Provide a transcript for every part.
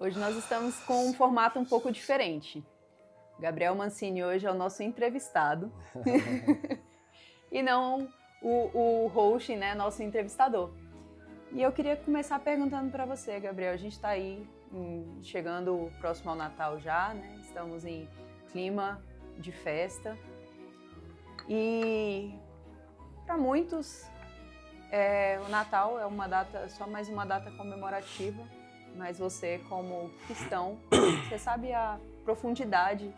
Hoje nós estamos com um formato um pouco diferente. Gabriel Mancini hoje é o nosso entrevistado e não o host, né, nosso entrevistador. E eu queria começar perguntando para você, Gabriel, a gente está aí chegando próximo ao Natal já, né? Estamos em clima de festa e para muitos o Natal é uma data, só mais uma data comemorativa, mas você como cristão, você sabe a profundidade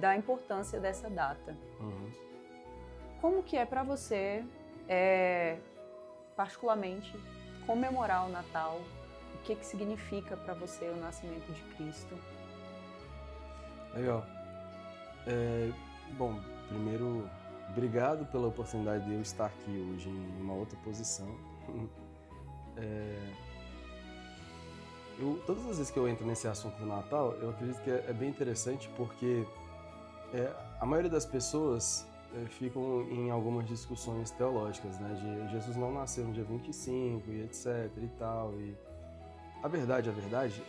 da importância dessa data. Como que é para você, particularmente, comemorar o Natal? O que significa para você o nascimento de Cristo? Legal. Bom, primeiro, obrigado pela oportunidade de eu estar aqui hoje em uma outra posição. Todas as vezes que eu entro nesse assunto do Natal, eu acredito que é bem interessante porque a maioria das pessoas ficam em algumas discussões teológicas, né? De Jesus não nasceu no dia 25 e etc e tal. E a verdade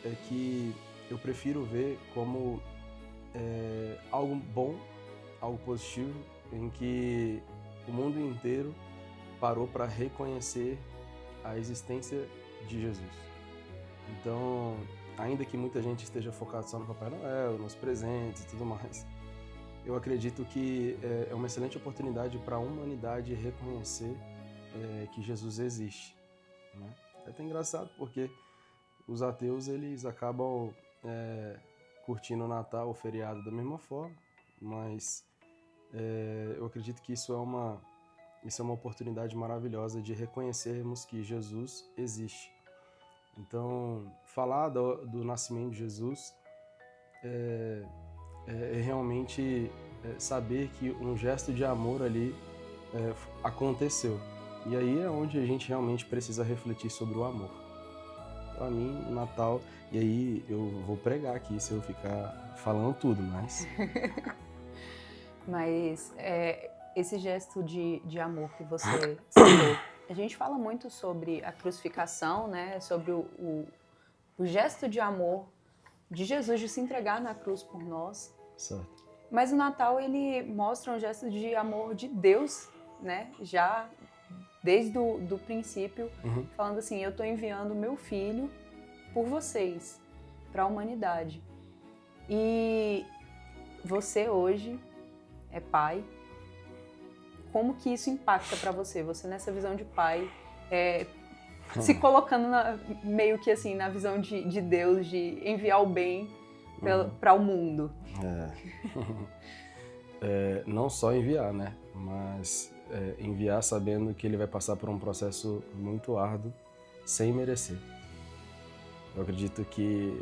é que eu prefiro ver como algo bom, algo positivo, em que o mundo inteiro parou para reconhecer a existência de Jesus. Então, ainda que muita gente esteja focada só no Papai Noel, nos presentes e tudo mais, eu acredito que é uma excelente oportunidade para a humanidade reconhecer que Jesus existe, né? É até engraçado porque os ateus eles acabam curtindo o Natal, o feriado da mesma forma, mas eu acredito que isso é uma oportunidade maravilhosa de reconhecermos que Jesus existe. Então, falar do nascimento de Jesus é realmente saber que um gesto de amor ali aconteceu. E aí é onde a gente realmente precisa refletir sobre o amor. Para mim, Natal, e aí eu vou pregar aqui se eu ficar falando tudo, mas... Mas esse gesto de amor que você citou, a gente fala muito sobre a crucificação, né? Sobre o gesto de amor de Jesus de se entregar na cruz por nós. Certo. Mas o Natal, ele mostra um gesto de amor de Deus, né? Já desde do princípio, falando assim, eu estou enviando o meu filho por vocês, para a humanidade. E você hoje é pai. Como que isso impacta para você? Você nessa visão de pai, se colocando meio que assim, na visão de Deus, de enviar o bem para o mundo. Não só enviar, né? Mas enviar sabendo que ele vai passar por um processo muito árduo, sem merecer. Eu acredito que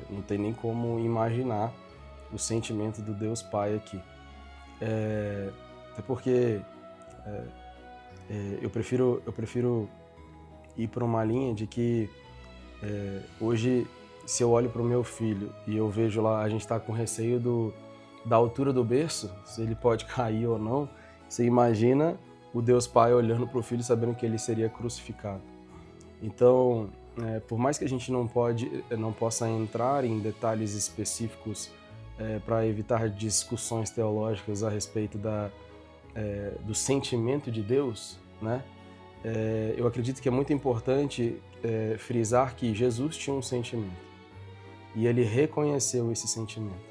não tem nem como imaginar o sentimento do Deus Pai aqui. Até porque eu prefiro ir para uma linha de que hoje, se eu olho para o meu filho e eu vejo lá, a gente está com receio da altura do berço, se ele pode cair ou não, você imagina o Deus Pai olhando para o filho sabendo que ele seria crucificado. Então, por mais que a gente não possa entrar em detalhes específicos para evitar discussões teológicas a respeito do sentimento de Deus, né? Eu acredito que é muito importante frisar que Jesus tinha um sentimento e ele reconheceu esse sentimento.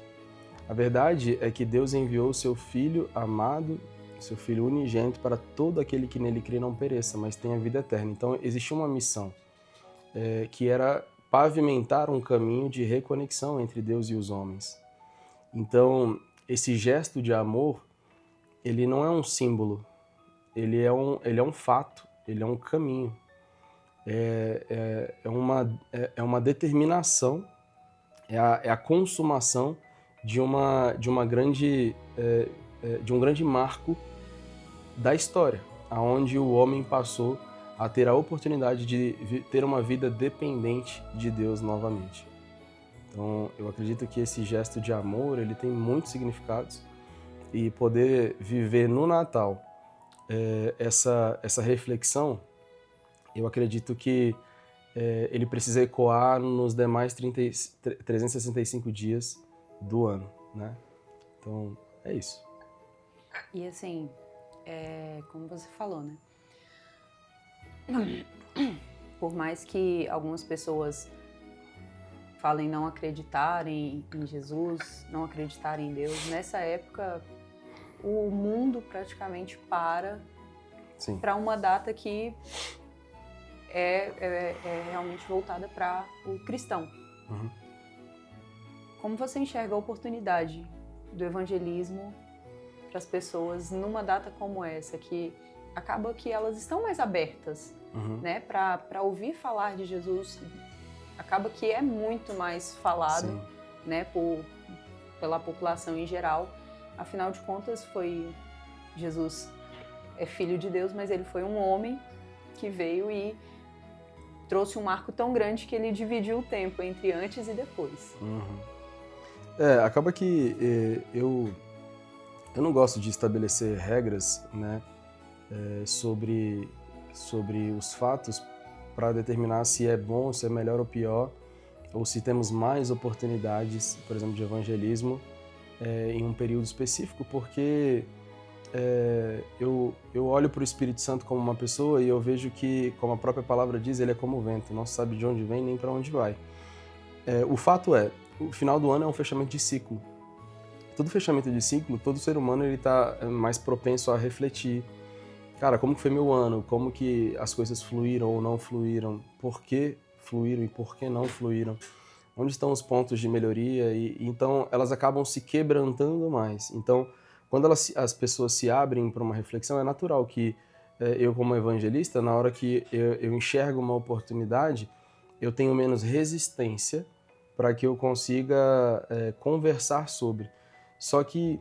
A verdade é que Deus enviou o seu Filho amado, seu Filho unigênito, para todo aquele que nele crê não pereça, mas tenha vida eterna. Então existia uma missão que era pavimentar um caminho de reconexão entre Deus e os homens. Então esse gesto de amor, ele não é um símbolo, ele é um fato, ele é um caminho, é uma determinação, é a consumação de um grande marco da história, aonde o homem passou a ter a oportunidade de ter uma vida dependente de Deus novamente. Então, eu acredito que esse gesto de amor, ele tem muitos significados, e poder viver no Natal essa reflexão, eu acredito que ele precisa ecoar nos demais 365 dias do ano, né? Então, é isso. E assim, como você falou, né? Por mais que algumas pessoas falem não acreditarem em Jesus, não acreditarem em Deus, nessa época o mundo praticamente para uma data que é realmente voltada para o cristão. Uhum. Como você enxerga a oportunidade do evangelismo para as pessoas numa data como essa, que acaba que elas estão mais abertas, né, para ouvir falar de Jesus? Acaba que é muito mais falado, né, pela população em geral. Afinal de contas, Jesus é filho de Deus, mas ele foi um homem que veio e trouxe um marco tão grande que ele dividiu o tempo entre antes e depois. Acaba que eu não gosto de estabelecer regras, né, sobre os fatos para determinar se é bom, se é melhor ou pior, ou se temos mais oportunidades, por exemplo, de evangelismo em um período específico, porque eu olho para o Espírito Santo como uma pessoa e eu vejo que, como a própria palavra diz, ele é como o vento, não se sabe de onde vem nem para onde vai. O fato o final do ano é um fechamento de ciclo. Todo fechamento de ciclo, todo ser humano ele está mais propenso a refletir. Cara, como que foi meu ano? Como que as coisas fluíram ou não fluíram? Por que fluíram e por que não fluíram? Onde estão os pontos de melhoria? E então, elas acabam se quebrantando mais. Então, quando as pessoas se abrem para uma reflexão, é natural que eu, como evangelista, na hora que eu enxergo uma oportunidade, eu tenho menos resistência para que eu consiga conversar sobre. Só que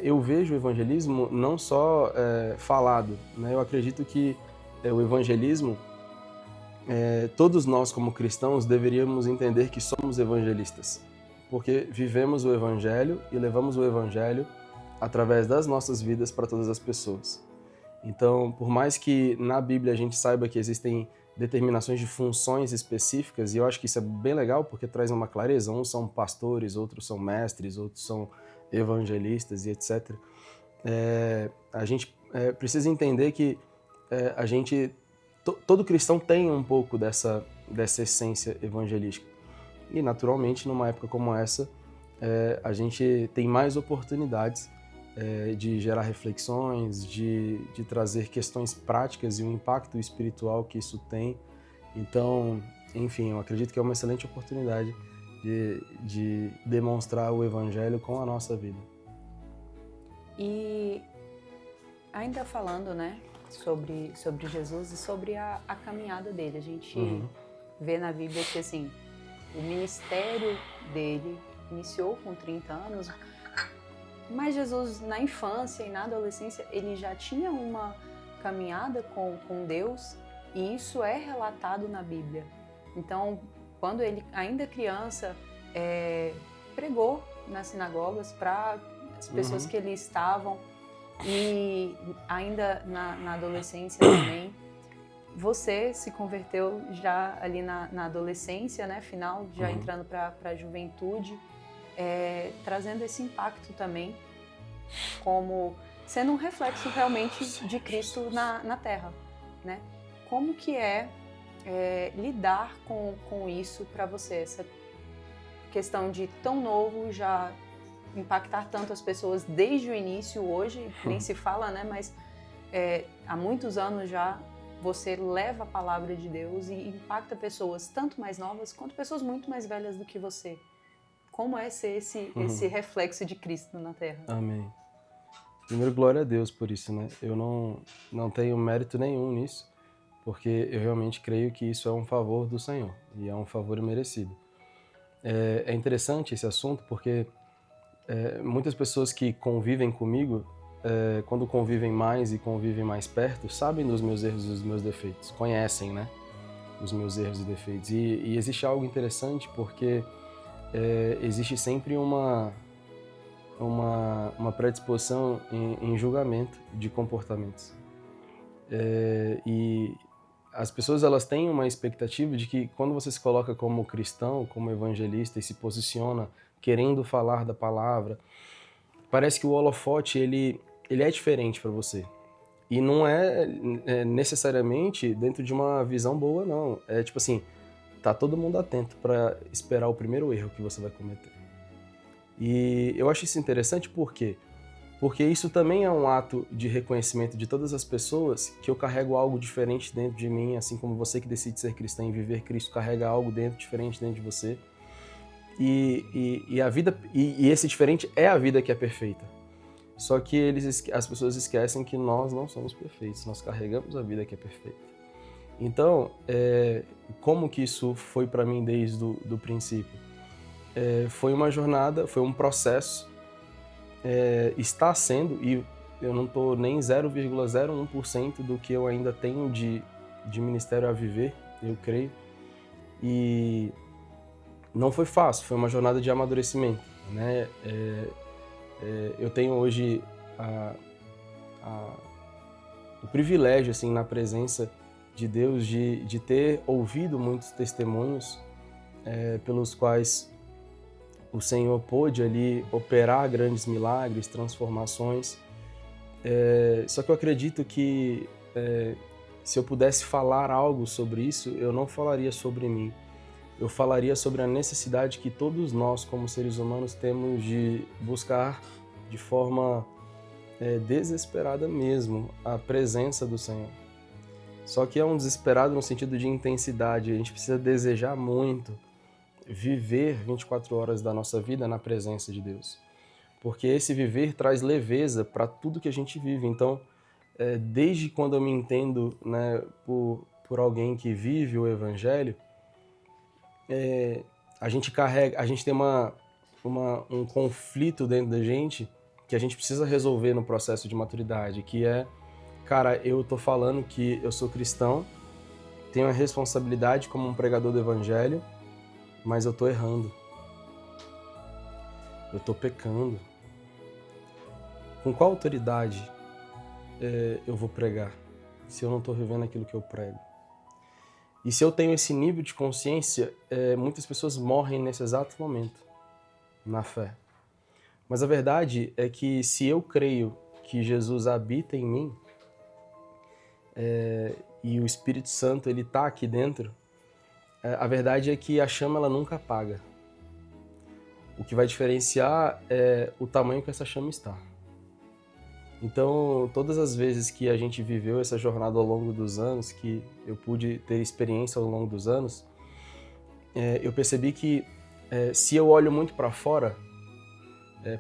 eu vejo o evangelismo não só falado, né? Eu acredito que o evangelismo, todos nós como cristãos deveríamos entender que somos evangelistas, porque vivemos o evangelho e levamos o evangelho através das nossas vidas para todas as pessoas. Então, por mais que na Bíblia a gente saiba que existem determinações de funções específicas, e eu acho que isso é bem legal porque traz uma clareza, uns são pastores, outros são mestres, outros são evangelistas e etc. A gente precisa entender que todo cristão tem um pouco dessa essência evangelística. E, naturalmente, numa época como essa, a gente tem mais oportunidades de gerar reflexões, de trazer questões práticas e o impacto espiritual que isso tem. Então, enfim, eu acredito que é uma excelente oportunidade de demonstrar o evangelho com a nossa vida. E ainda falando, né, sobre Jesus e sobre a caminhada dele, a gente vê na Bíblia que, assim, o ministério dele iniciou com 30 anos, mas Jesus, na infância e na adolescência, ele já tinha uma caminhada com Deus, e isso é relatado na Bíblia. Então, quando ele, ainda criança, pregou nas sinagogas para as pessoas que ali estavam, e ainda na adolescência também. Você se converteu já ali na adolescência, né, final, já entrando para a juventude, trazendo esse impacto também, como sendo um reflexo realmente de Cristo na Terra, né? Como que lidar com isso para você, essa questão de tão novo já impactar tanto as pessoas desde o início, hoje nem se fala, né? Mas há muitos anos já você leva a palavra de Deus e impacta pessoas tanto mais novas quanto pessoas muito mais velhas do que você. Como é ser esse reflexo de Cristo na Terra? Amém. Primeiro, glória a Deus por isso, né? Eu não tenho mérito nenhum nisso, porque eu realmente creio que isso é um favor do Senhor e é um favor merecido. É interessante esse assunto porque muitas pessoas que convivem comigo, quando convivem mais e convivem mais perto, sabem dos meus erros e dos meus defeitos, conhecem, né, os meus erros e defeitos. E existe algo interessante porque existe sempre uma predisposição em julgamento de comportamentos. E as pessoas elas têm uma expectativa de que quando você se coloca como cristão, como evangelista e se posiciona querendo falar da palavra, parece que o holofote ele é diferente para você. E não é necessariamente dentro de uma visão boa, não. É tipo assim, tá todo mundo atento para esperar o primeiro erro que você vai cometer. E eu acho isso interessante por quê? Porque isso também é um ato de reconhecimento de todas as pessoas que eu carrego algo diferente dentro de mim, assim como você que decide ser cristão e viver Cristo carrega algo diferente dentro de você. E a vida e esse diferente é a vida que é perfeita. Só que as pessoas esquecem que nós não somos perfeitos, nós carregamos a vida que é perfeita. Então, como que isso foi para mim desde o princípio? Foi uma jornada, foi um processo, está sendo, e eu não estou nem 0,01% do que eu ainda tenho de ministério a viver, eu creio. E não foi fácil, foi uma jornada de amadurecimento, né? Eu tenho hoje o privilégio, assim, na presença de Deus, de ter ouvido muitos testemunhos pelos quais o Senhor pôde ali operar grandes milagres, transformações. Só que eu acredito que se eu pudesse falar algo sobre isso, eu não falaria sobre mim. Eu falaria sobre a necessidade que todos nós, como seres humanos, temos de buscar de forma desesperada mesmo a presença do Senhor. Só que é um desesperado no sentido de intensidade. A gente precisa desejar muito viver 24 horas da nossa vida na presença de Deus. Porque esse viver traz leveza para tudo que a gente vive. Então, desde quando eu me entendo, né, por alguém que vive o Evangelho, a gente tem um conflito dentro da gente que a gente precisa resolver no processo de maturidade, que é, cara, eu tô falando que eu sou cristão, tenho a responsabilidade como um pregador do Evangelho, mas eu tô errando. Eu tô pecando. Com qual autoridade eu vou pregar se eu não tô vivendo aquilo que eu prego? E se eu tenho esse nível de consciência, muitas pessoas morrem nesse exato momento, na fé. Mas a verdade é que se eu creio que Jesus habita em mim, e o Espírito Santo ele está aqui dentro, a verdade é que a chama ela nunca apaga. O que vai diferenciar é o tamanho que essa chama está. Então, todas as vezes que a gente viveu essa jornada ao longo dos anos, que eu pude ter experiência ao longo dos anos, eu percebi que se eu olho muito para fora,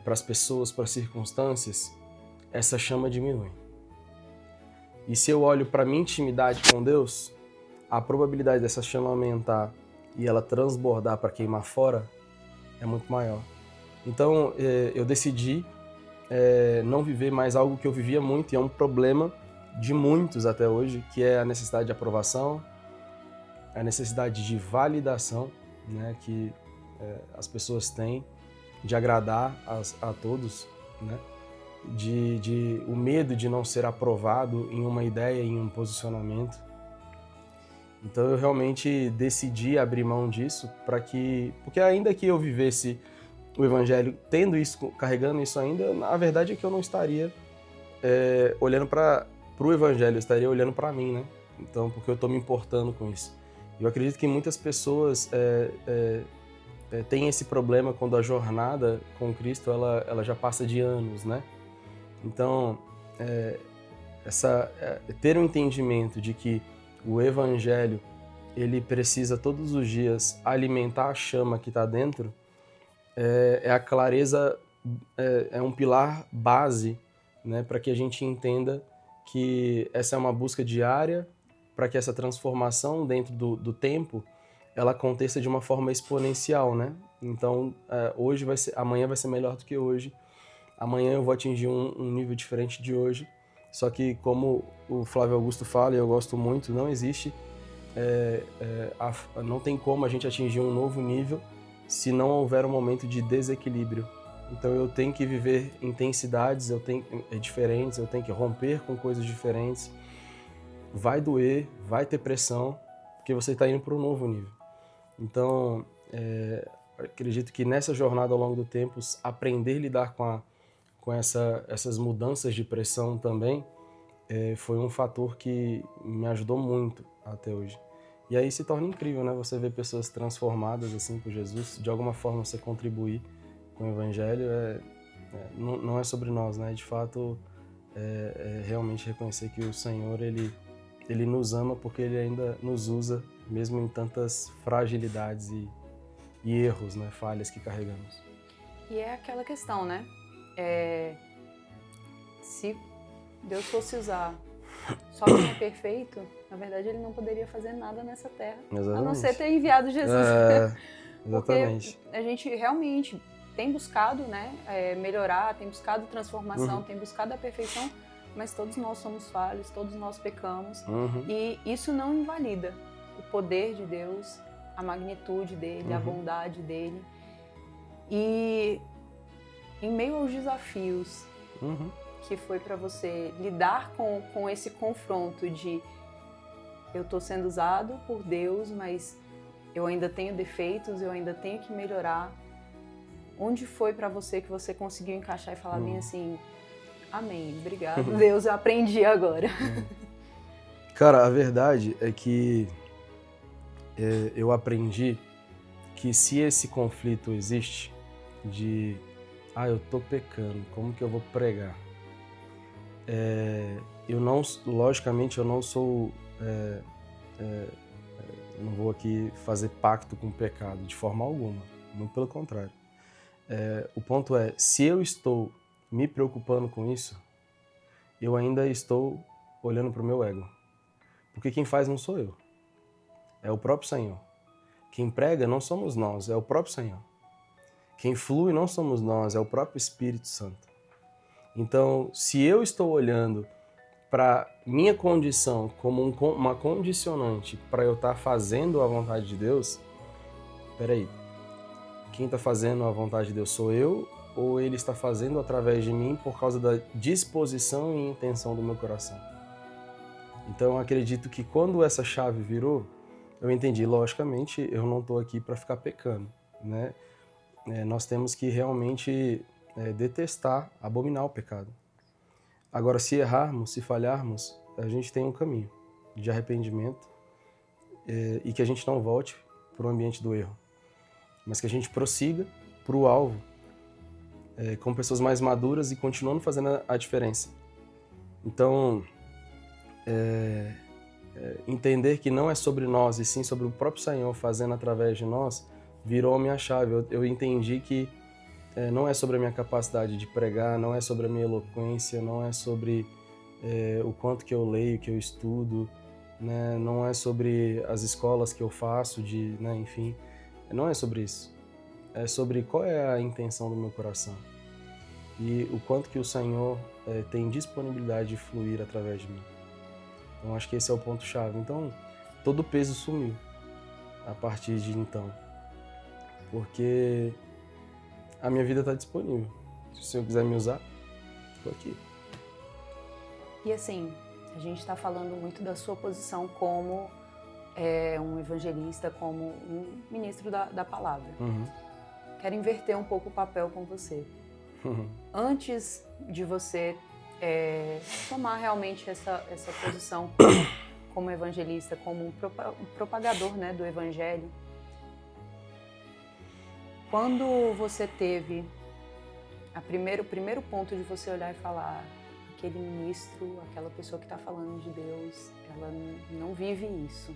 para as pessoas, para as circunstâncias, essa chama diminui. E se eu olho para a minha intimidade com Deus, a probabilidade dessa chama aumentar e ela transbordar para queimar fora é muito maior. Então, eu decidi não viver mais algo que eu vivia muito, e é um problema de muitos até hoje, que é a necessidade de aprovação, a necessidade de validação, né, que as pessoas têm de agradar a todos, né, o medo de não ser aprovado em uma ideia, em um posicionamento. Então eu realmente decidi abrir mão disso porque ainda que eu vivesse o Evangelho tendo isso, carregando isso ainda, a verdade é que eu não estaria olhando para o Evangelho, eu estaria olhando para mim, né? Então, porque eu estou me importando com isso. Eu acredito que muitas pessoas têm esse problema quando a jornada com Cristo ela já passa de anos, né? Então, ter um entendimento de que o Evangelho ele precisa todos os dias alimentar a chama que está dentro, a clareza, é um pilar base, né, para que a gente entenda que essa é uma busca diária para que essa transformação dentro do tempo ela aconteça de uma forma exponencial, né? Então, amanhã vai ser melhor do que hoje, amanhã eu vou atingir um nível diferente de hoje, só que como o Flávio Augusto fala, e eu gosto muito, não existe, não tem como a gente atingir um novo nível se não houver um momento de desequilíbrio. Então eu tenho que viver intensidades diferentes, eu tenho que romper com coisas diferentes. vai doer, vai ter pressão, porque você está indo para um novo nível. Então, acredito que nessa jornada ao longo do tempo, aprender a lidar com essas mudanças de pressão também foi um fator que me ajudou muito até hoje. E aí se torna incrível, né? Você ver pessoas transformadas assim por Jesus, de alguma forma você contribuir com o Evangelho, não é sobre nós, né? De fato, realmente reconhecer que o Senhor, Ele nos ama porque Ele ainda nos usa, mesmo em tantas fragilidades e erros, né? Falhas que carregamos. E é aquela questão, né? Se Deus fosse usar só quem é perfeito, na verdade Ele não poderia fazer nada nessa terra, Exatamente. a não ser ter enviado Jesus. Exatamente. Porque a gente realmente tem buscado, né, melhorar, tem buscado transformação, tem buscado a perfeição, mas todos nós somos falhos, todos nós pecamos, e isso não invalida o poder de Deus, a magnitude dele, a bondade dele. E em meio aos desafios que foi para você lidar com esse confronto de eu estou sendo usado por Deus, mas eu ainda tenho defeitos, eu ainda tenho que melhorar. Onde foi para você que você conseguiu encaixar e falar bem assim, amém, obrigado, Deus, eu aprendi agora. Cara, a verdade é que eu aprendi que se esse conflito existe de eu tô pecando, como que eu vou pregar? Logicamente eu não sou, não vou aqui fazer pacto com o pecado de forma alguma, muito pelo contrário. O ponto é, se eu estou me preocupando com isso, eu ainda estou olhando para o meu ego. Porque quem faz não sou eu, é o próprio Senhor. Quem prega não somos nós, é o próprio Senhor. Quem flui não somos nós, é o próprio Espírito Santo. Então, se eu estou olhando para minha condição como uma condicionante para eu estar fazendo a vontade de Deus, peraí, quem está fazendo a vontade de Deus sou eu ou Ele está fazendo através de mim por causa da disposição e intenção do meu coração? Então, eu acredito que quando essa chave virou, eu entendi, logicamente, eu não estou aqui para ficar pecando, né? Nós temos que realmente detestar, abominar o pecado. Agora, se errarmos, se falharmos, a gente tem um caminho de arrependimento e que a gente não volte para o ambiente do erro, mas que a gente prossiga para o alvo com pessoas mais maduras e continuando fazendo a diferença. Então, entender que não é sobre nós e sim sobre o próprio Senhor fazendo através de nós, virou a minha chave. Eu entendi que não é sobre a minha capacidade de pregar, não é sobre a minha eloquência, não é sobre o quanto que eu leio, que eu estudo, né? Não é sobre as escolas que eu faço, né? Enfim, não é sobre isso. É sobre qual é a intenção do meu coração e o quanto que o Senhor tem disponibilidade de fluir através de mim. Então, acho que esse é o ponto-chave. Então, todo o peso sumiu a partir de então, porque a minha vida está disponível. Se o Senhor quiser me usar, estou aqui. E assim, a gente está falando muito da sua posição como um evangelista, como um ministro da palavra. Quero inverter um pouco o papel com você. Antes de você tomar realmente essa posição como evangelista, como um propagador, né, do evangelho, quando você teve o primeiro ponto de você olhar e falar, aquele ministro, aquela pessoa que está falando de Deus, ela não vive isso.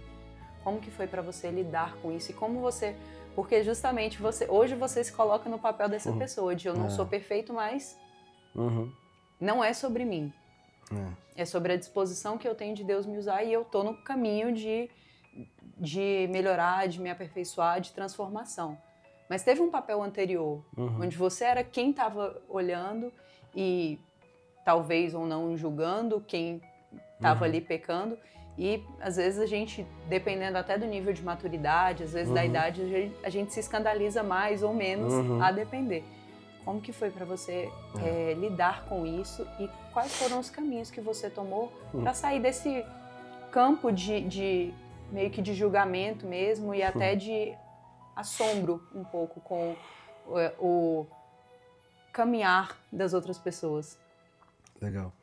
Como que foi para você lidar com isso? E como você... Porque justamente hoje você se coloca no papel dessa pessoa, de eu não sou perfeito, mas não é sobre mim. É sobre a disposição que eu tenho de Deus me usar e eu tô no caminho de melhorar, de me aperfeiçoar, de transformação. Mas teve um papel anterior, onde você era quem estava olhando e talvez ou não julgando quem estava ali pecando. E às vezes a gente, dependendo até do nível de maturidade, às vezes da idade, a gente se escandaliza mais ou menos, a depender. Como que foi para você lidar com isso e quais foram os caminhos que você tomou para sair desse campo de meio que de julgamento mesmo e até de assombro um pouco com o caminhar das outras pessoas. Legal.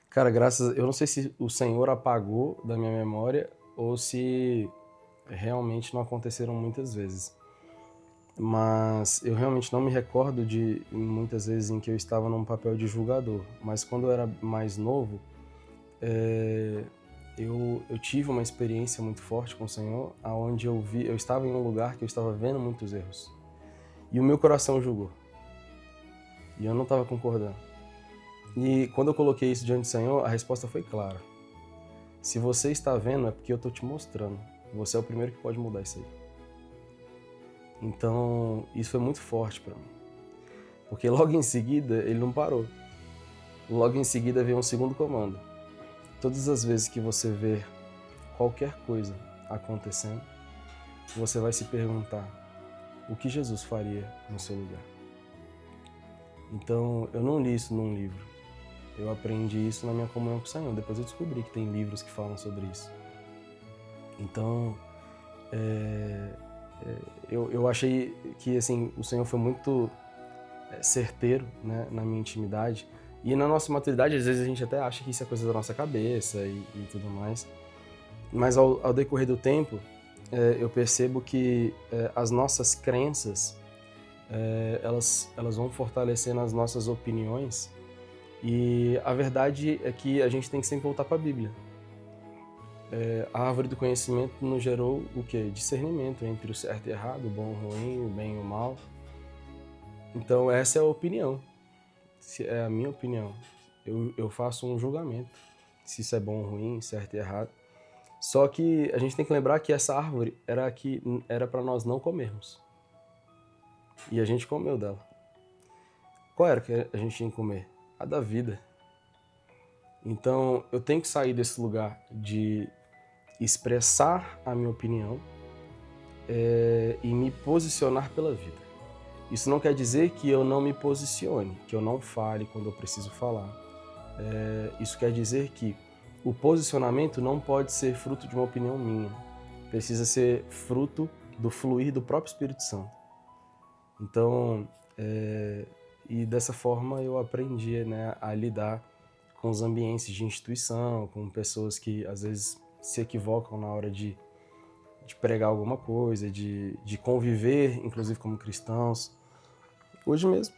Cara, eu não sei se o Senhor apagou da minha memória ou se realmente não aconteceram muitas vezes. Mas eu realmente não me recordo de muitas vezes em que eu estava num papel de julgador. Mas quando eu era mais novo, eu tive uma experiência muito forte com o Senhor, onde eu estava em um lugar que eu estava vendo muitos erros. E o meu coração julgou. E eu não estava concordando. E quando eu coloquei isso diante do Senhor, a resposta foi clara. Se você está vendo, é porque eu estou te mostrando. Você é o primeiro que pode mudar isso aí. Então, isso foi muito forte para mim. Porque logo em seguida, ele não parou. Logo em seguida veio um segundo comando. Todas as vezes que você vê qualquer coisa acontecendo, você vai se perguntar o que Jesus faria no seu lugar. Então, eu não li isso num livro. Eu aprendi isso na minha comunhão com o Senhor. Depois eu descobri que tem livros que falam sobre isso. Então, eu achei que assim, o Senhor foi muito certeiro, né, na minha intimidade. E na nossa maturidade, às vezes a gente até acha que isso é coisa da nossa cabeça e tudo mais. Mas ao decorrer do tempo, eu percebo que as nossas crenças, elas vão fortalecendo as nossas opiniões. E a verdade é que a gente tem que sempre voltar para a Bíblia. A árvore do conhecimento nos gerou o quê? Discernimento entre o certo e o errado, o bom e o ruim, o bem e o mal. Então essa é a opinião. É a minha opinião. Eu faço um julgamento. Se isso é bom ou ruim, certo e errado. Só que a gente tem que lembrar que essa árvore era para nós não comermos. E a gente comeu dela. Qual era que a gente tinha que comer? A da vida. Então, eu tenho que sair desse lugar de expressar a minha opinião e me posicionar pela vida. Isso não quer dizer que eu não me posicione, que eu não fale quando eu preciso falar. Isso quer dizer que o posicionamento não pode ser fruto de uma opinião minha. Precisa ser fruto do fluir do próprio Espírito Santo. Então, e dessa forma eu aprendi, né, a lidar com os ambientes de instituição, com pessoas que às vezes se equivocam na hora de pregar alguma coisa, de conviver, inclusive como cristãos. Hoje mesmo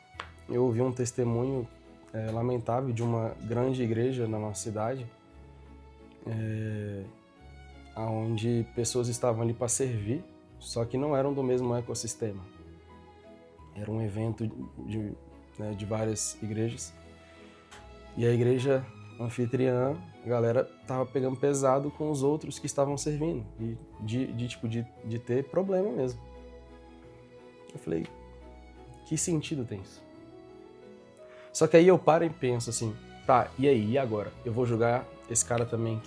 eu ouvi um testemunho lamentável de uma grande igreja na nossa cidade, onde pessoas estavam ali para servir, só que não eram do mesmo ecossistema. Era um evento de várias igrejas. E a igreja anfitriã, a galera tava pegando pesado com os outros que estavam servindo. E de ter problema mesmo. Eu falei, que sentido tem isso? Só que aí eu paro e penso assim, tá, e aí, e agora? Eu vou julgar esse cara também,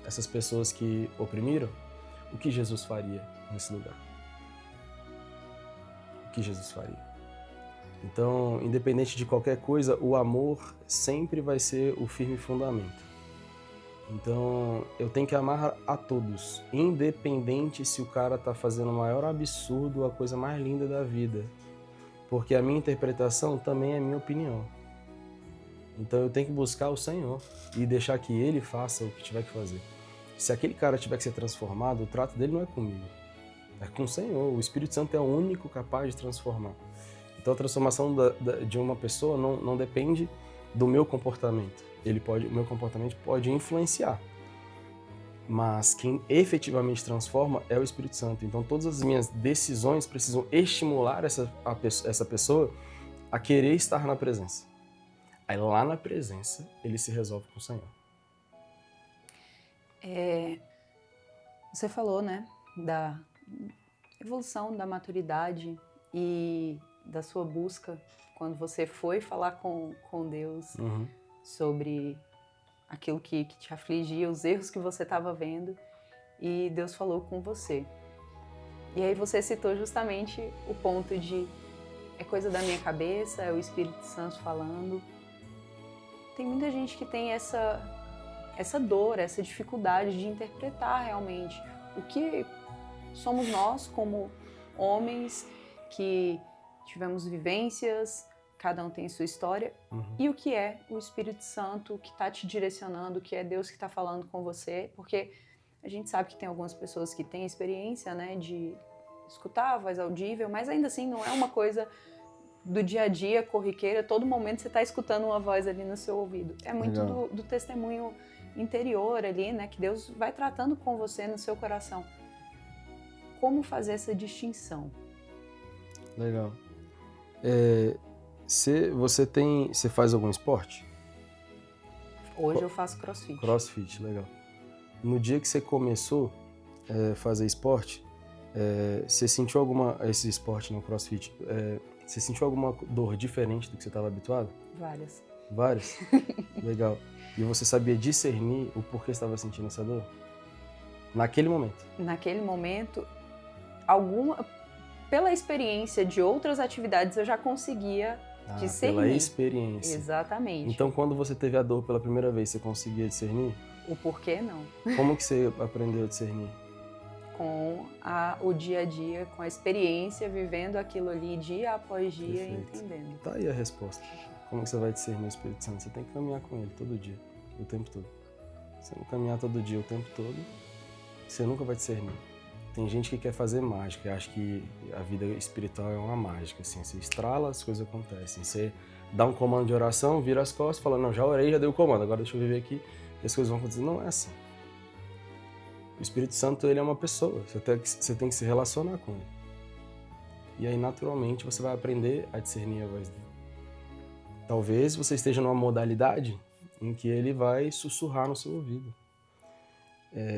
essas pessoas que oprimiram? O que Jesus faria nesse lugar? O que Jesus faria? Então, independente de qualquer coisa, o amor sempre vai ser o firme fundamento. Então, eu tenho que amar a todos, independente se o cara tá fazendo o maior absurdo, a coisa mais linda da vida. Porque a minha interpretação também é minha opinião. Então, eu tenho que buscar o Senhor e deixar que Ele faça o que tiver que fazer. Se aquele cara tiver que ser transformado, o trato dele não é comigo, é com o Senhor. O Espírito Santo é o único capaz de transformar. Então a transformação de uma pessoa não depende do meu comportamento. O meu comportamento pode influenciar, mas quem efetivamente transforma é o Espírito Santo. Então todas as minhas decisões precisam estimular essa pessoa a querer estar na presença. Aí lá na presença ele se resolve com o Senhor. Você falou, né, da evolução, da maturidade e da sua busca quando você foi falar com Deus sobre aquilo que te afligia, os erros que você estava vendo, e Deus falou com você. E aí você citou justamente o ponto de é coisa da minha cabeça, é o Espírito Santo falando. Tem muita gente que tem essa essa dor, essa dificuldade de interpretar realmente o que somos nós como homens que tivemos vivências, cada um tem sua história, e o que é o Espírito Santo que está te direcionando, o que é Deus que está falando com você, porque a gente sabe que tem algumas pessoas que têm experiência, né, de escutar a voz audível, mas ainda assim não é uma coisa do dia a dia, corriqueira, todo momento você está escutando uma voz ali no seu ouvido. É muito do testemunho interior ali, né, que Deus vai tratando com você no seu coração. Como fazer essa distinção? Legal. Você faz algum esporte? Hoje eu faço crossfit. Crossfit, legal. No dia que você começou a fazer esporte, você sentiu esse esporte no crossfit, você sentiu alguma dor diferente do que você estava habituado? Várias. Várias? Legal. E você sabia discernir o porquê você estava sentindo essa dor? Naquele momento? Naquele momento, pela experiência de outras atividades, eu já conseguia discernir. Pela experiência. Exatamente. Então, quando você teve a dor pela primeira vez, você conseguia discernir? O porquê, não. Como que você aprendeu a discernir? Com o dia a dia, com a experiência, vivendo aquilo ali dia após dia. Perfeito. Entendendo. Tá aí a resposta. Como que você vai discernir o Espírito Santo? Você tem que caminhar com ele todo dia, o tempo todo. Se você não caminhar todo dia, o tempo todo, você nunca vai discernir. Tem gente que quer fazer mágica, acha que a vida espiritual é uma mágica, assim, você estrala, as coisas acontecem. Você dá um comando de oração, vira as costas, fala, não, já orei, já dei o comando, agora deixa eu viver aqui e as coisas vão acontecer. Não é assim. O Espírito Santo, ele é uma pessoa, você tem que se relacionar com ele. E aí, naturalmente, você vai aprender a discernir a voz dele. Talvez você esteja numa modalidade em que ele vai sussurrar no seu ouvido.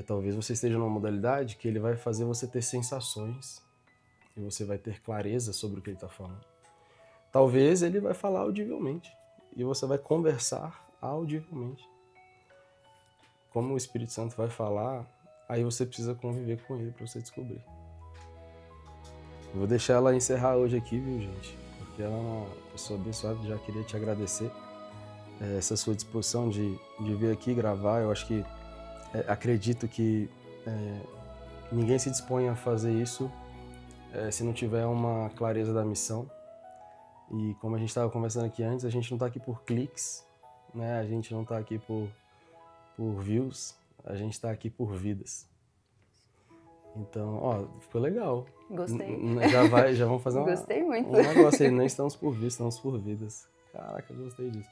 Talvez você esteja numa modalidade que ele vai fazer você ter sensações e você vai ter clareza sobre o que ele está falando. Talvez ele vai falar audivelmente e você vai conversar audivelmente. Como o Espírito Santo vai falar, aí você precisa conviver com ele para você descobrir. Eu vou deixar ela encerrar hoje aqui, viu, gente? Porque ela é uma pessoa abençoada, já queria te agradecer essa sua disposição de vir aqui gravar. Eu acho que acredito que ninguém se dispõe a fazer isso se não tiver uma clareza da missão. E como a gente estava conversando aqui antes, a gente não está aqui por cliques, né? A gente não está aqui por views, a gente está aqui por vidas. Então, ficou legal. Gostei. Já vamos fazer Gostei muito. Um negócio aí, não estamos por views, estamos por vidas. Caraca, eu gostei disso.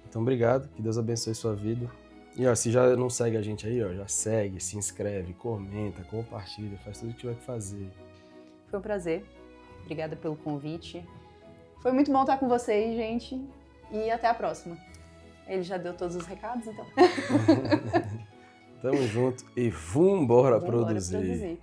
Então, obrigado, que Deus abençoe sua vida. E se já não segue a gente aí, já segue, se inscreve, comenta, compartilha, faz tudo o que tiver que fazer. Foi um prazer. Obrigada pelo convite. Foi muito bom estar com vocês, gente. E até a próxima. Ele já deu todos os recados, então. Tamo junto e vambora produzir.